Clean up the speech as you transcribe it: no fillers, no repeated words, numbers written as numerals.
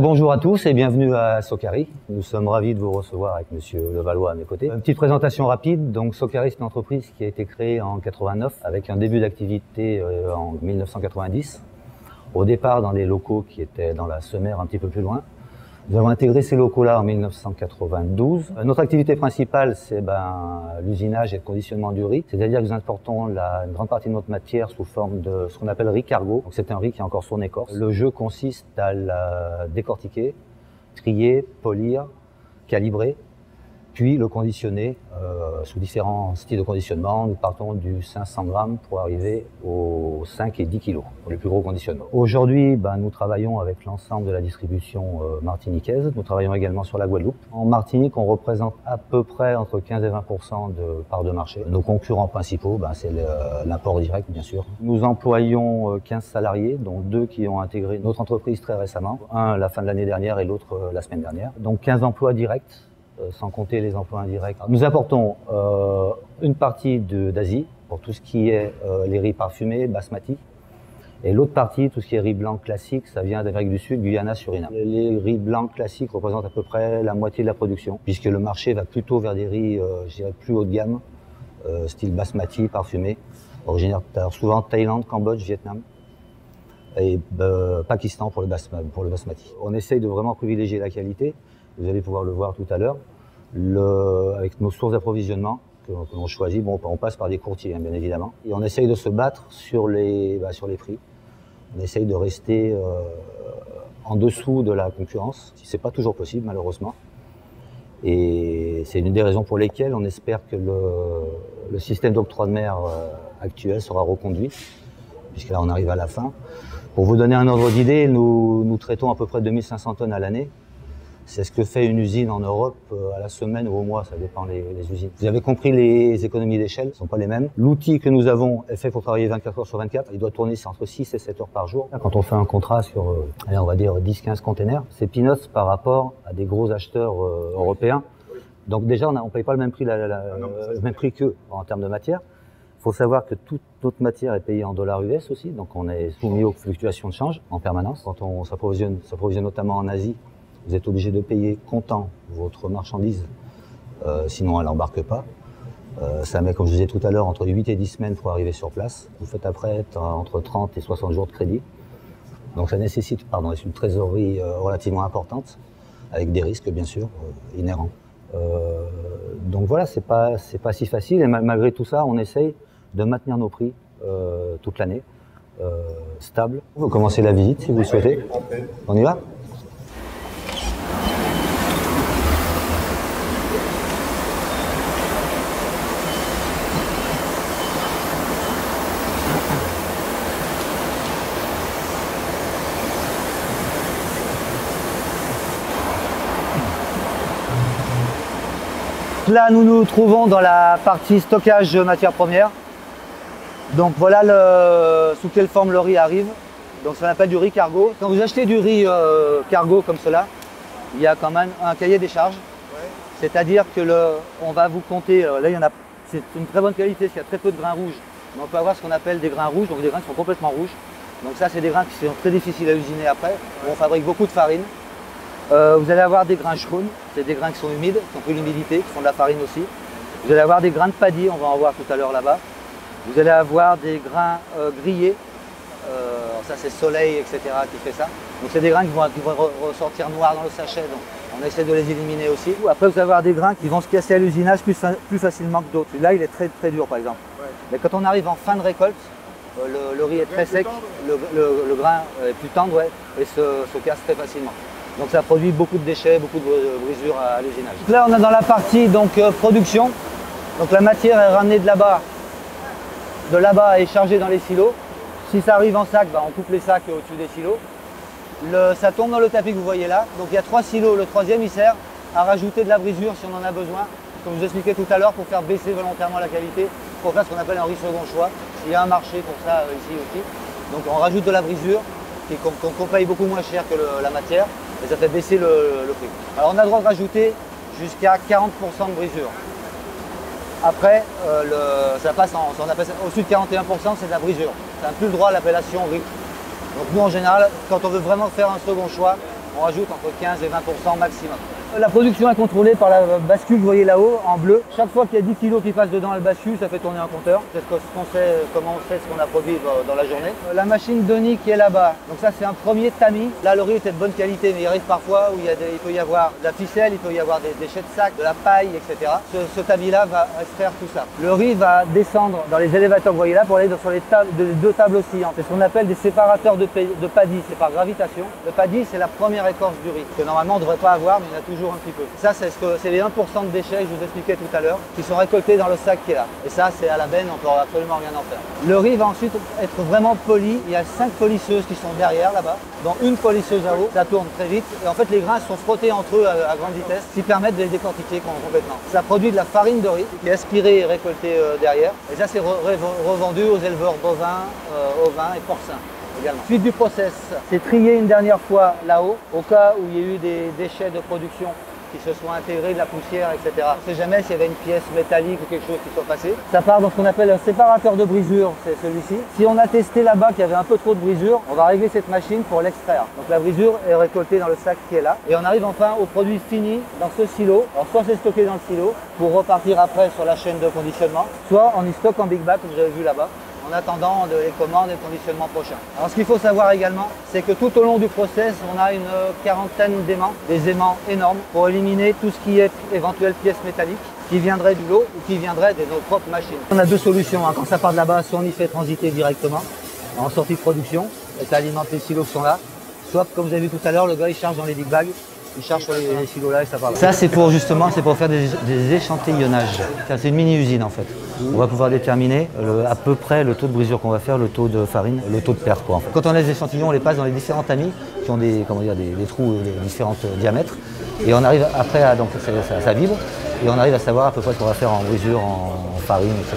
Bonjour à tous et bienvenue à Socari. Nous sommes ravis de vous recevoir avec Monsieur Levallois à mes côtés. Une petite présentation rapide. Donc Socari, c'est une entreprise qui a été créée en 89 avec un début d'activité en 1990. Au départ dans des locaux qui étaient dans la Semer un petit peu plus loin. Nous avons intégré ces locaux-là en 1992. Notre activité principale, c'est l'usinage et le conditionnement du riz. C'est-à-dire que nous importons une grande partie de notre matière sous forme de ce qu'on appelle riz cargo. Donc c'est un riz qui est encore son écorce. Le jeu consiste à la décortiquer, trier, polir, calibrer, puis le conditionner sous différents styles de conditionnement. Nous partons du 500 grammes pour arriver aux 5 et 10 kilos, pour les plus gros conditionnements. Aujourd'hui, nous travaillons avec l'ensemble de la distribution martiniquaise. Nous travaillons également sur la Guadeloupe. En Martinique, on représente à peu près entre 15 et 20% de part de marché. Nos concurrents principaux, c'est l'import direct, bien sûr. Nous employons 15 salariés, dont 2 qui ont intégré notre entreprise très récemment. Un à la fin de l'année dernière et l'autre la semaine dernière. Donc 15 emplois directs. Sans compter les emplois indirects. Nous apportons une partie d'Asie pour tout ce qui est les riz parfumés, basmati, et l'autre partie, tout ce qui est riz blanc classique, ça vient d'Amérique du Sud, Guyana, Suriname. Les riz blancs classiques représentent à peu près la moitié de la production, puisque le marché va plutôt vers des riz, je dirais, plus haut de gamme, style basmati, parfumé, originaire souvent Thaïlande, Cambodge, Vietnam, et Pakistan pour le basmati. On essaye de vraiment privilégier la qualité. Vous allez pouvoir le voir tout à l'heure. Avec nos sources d'approvisionnement que l'on choisit, on passe par des courtiers, bien évidemment. Et on essaye de se battre sur les prix. On essaye de rester en dessous de la concurrence. C'est pas toujours possible, malheureusement. Et c'est une des raisons pour lesquelles on espère que le système d'octroi de mer actuel sera reconduit, puisque là on arrive à la fin. Pour vous donner un ordre d'idée, nous traitons à peu près 2500 tonnes à l'année. C'est ce que fait une usine en Europe à la semaine ou au mois, ça dépend les usines. Vous avez compris, les économies d'échelle ne sont pas les mêmes. L'outil que nous avons est fait pour travailler 24 heures sur 24. Il doit tourner entre 6 et 7 heures par jour. Quand on fait un contrat sur, on va dire 10-15 containers, c'est peanuts par rapport à des gros acheteurs européens. Donc déjà, on ne paye pas le même prix, le même prix qu'eux en termes de matière. Il faut savoir que toute notre matière est payée en dollars US aussi, donc on est soumis aux fluctuations de change en permanence. Quand on s'approvisionne notamment en Asie, vous êtes obligé de payer comptant votre marchandise, sinon elle n'embarque pas. Ça met, comme je disais tout à l'heure, entre 8 et 10 semaines pour arriver sur place. Vous faites après entre 30 et 60 jours de crédit. Donc ça nécessite une trésorerie relativement importante, avec des risques bien sûr inhérents. Donc voilà, c'est pas si facile, et malgré tout ça, on essaye de maintenir nos prix toute l'année, stables. Vous commencez la visite si vous le souhaitez. On y va ? Là, nous nous trouvons dans la partie stockage de matières premières. Donc voilà sous quelle forme le riz arrive. Donc ça s'appelle du riz cargo. Quand vous achetez du riz cargo comme cela, il y a quand même un cahier des charges. Ouais. C'est-à-dire que on va vous compter, là c'est une très bonne qualité, parce qu'il y a très peu de grains rouges. Mais on peut avoir ce qu'on appelle des grains rouges, donc des grains qui sont complètement rouges. Donc ça, c'est des grains qui sont très difficiles à usiner après, où on fabrique beaucoup de farine. Vous allez avoir des grains jaunes, c'est des grains qui sont humides, qui ont pris l'humidité, qui font de la farine aussi. Vous allez avoir des grains de paddy, on va en voir tout à l'heure là-bas. Vous allez avoir des grains grillés, ça c'est Soleil, etc. qui fait ça. Donc c'est des grains qui vont ressortir noirs dans le sachet, donc on essaie de les éliminer aussi. Après vous allez avoir des grains qui vont se casser à l'usinage plus facilement que d'autres. Là il est très très dur par exemple. Ouais. Mais quand on arrive en fin de récolte, le riz est très sec, le grain est plus tendre, ouais, et se casse très facilement. Donc ça produit beaucoup de déchets, beaucoup de brisures à l'usinage. Là on est dans la partie production. Donc la matière est ramenée de là-bas et chargée dans les silos. Si ça arrive en sac, on coupe les sacs au-dessus des silos. Ça tombe dans le tapis que vous voyez là. Donc il y a 3 silos. Le troisième il sert à rajouter de la brisure si on en a besoin. Comme je vous expliquais tout à l'heure, pour faire baisser volontairement la qualité, pour faire ce qu'on appelle un riz second choix. Il y a un marché pour ça ici aussi. Donc on rajoute de la brisure qu'on paye beaucoup moins cher que la matière. Et ça fait baisser le prix. Alors on a le droit de rajouter jusqu'à 40% de brisure. Après, ça passe au-dessus de 41%, c'est de la brisure. Ça n'a plus le droit à l'appellation riz. Donc nous en général, quand on veut vraiment faire un second choix, on rajoute entre 15 et 20% maximum. La production est contrôlée par la bascule, vous voyez là-haut, en bleu. Chaque fois qu'il y a 10 kg qui passent dedans, elle bascule, ça fait tourner un compteur. C'est ce qu'on sait, comment on sait ce qu'on a produit dans la journée. La machine Donny qui est là-bas, donc ça c'est un premier tamis. Là le riz est de bonne qualité, mais il arrive parfois où il peut y avoir de la ficelle, il peut y avoir des déchets de sac, de la paille, etc. Ce tamis-là va extraire tout ça. Le riz va descendre dans les élévateurs que vous voyez là pour aller sur les deux tables oscillantes. C'est ce qu'on appelle des séparateurs de paddy, c'est par gravitation. Le paddy c'est la première écorce du riz, que normalement on ne devrait pas avoir, mais il y en a toujours un petit peu. Ça c'est les 1% de déchets que je vous expliquais tout à l'heure, qui sont récoltés dans le sac qui est là. Et ça c'est à la benne, on ne peut absolument rien en faire. Le riz va ensuite être vraiment poli. Il y a 5 polisseuses qui sont derrière là-bas, dont une polisseuse à eau. Ça tourne très vite. Et en fait les grains sont frottés entre eux à grande vitesse, qui permettent de les décortiquer complètement. Ça produit de la farine de riz, qui est aspirée et récoltée derrière. Et ça c'est revendu aux éleveurs bovins, ovins et porcins. Également. Suite du process, c'est trié une dernière fois là-haut, au cas où il y a eu des déchets de production qui se sont intégrés, de la poussière, etc. On ne sait jamais s'il y avait une pièce métallique ou quelque chose qui soit passé. Ça part dans ce qu'on appelle un séparateur de brisure, c'est celui-ci. Si on a testé là-bas qu'il y avait un peu trop de brisure, on va régler cette machine pour l'extraire. Donc la brisure est récoltée dans le sac qui est là. Et on arrive enfin au produit fini dans ce silo. Alors soit c'est stocké dans le silo pour repartir après sur la chaîne de conditionnement, soit on y stocke en big bag comme vous avez vu là-bas, en attendant les commandes et le conditionnement prochain. Alors ce qu'il faut savoir également, c'est que tout au long du process, on a une quarantaine d'aimants, des aimants énormes, pour éliminer tout ce qui est éventuelle pièce métallique qui viendrait du lot ou qui viendrait de nos propres machines. On a deux solutions, hein. Quand ça part de là-bas, soit on y fait transiter directement en sortie de production, et ça alimente les silos qui sont là, soit comme vous avez vu tout à l'heure, le gars il charge dans les big bags, il charge sur les silos là et ça part là. Ça c'est pour justement, c'est pour faire des échantillonnages. C'est une mini-usine en fait. On va pouvoir déterminer à peu près le taux de brisure qu'on va faire, le taux de farine, le taux de perte quoi en fait. Quand on a les échantillons, on les passe dans les différents tamis qui ont des trous de différents diamètres. Et on arrive après à, donc ça vibre, et on arrive à savoir à peu près ce qu'on va faire en brisure, en farine, etc.